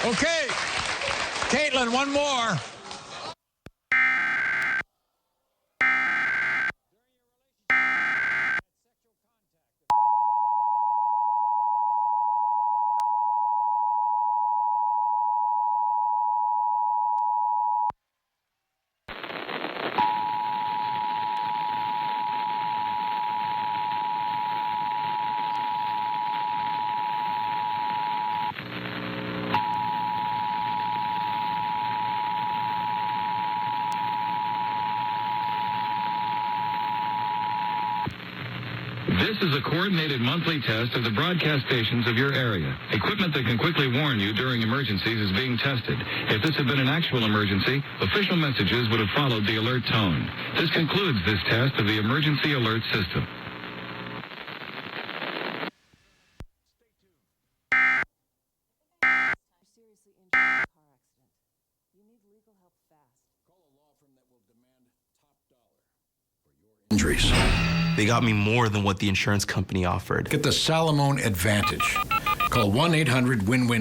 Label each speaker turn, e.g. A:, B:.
A: Okay. Caitlin, one more.
B: This is a coordinated monthly test of the broadcast stations of your area. Equipment that can quickly warn you during emergencies is being tested. If this had been an actual emergency, official messages would have followed the alert tone. This concludes this test of the emergency alert system.
C: Seriously injured in a car accident. You need legal help fast.
A: Call a law firm that will demand top dollar for your injuries.
D: They got me more than what the insurance company offered.
A: Get the Salamone Advantage. Call 1-800-WIN-WIN.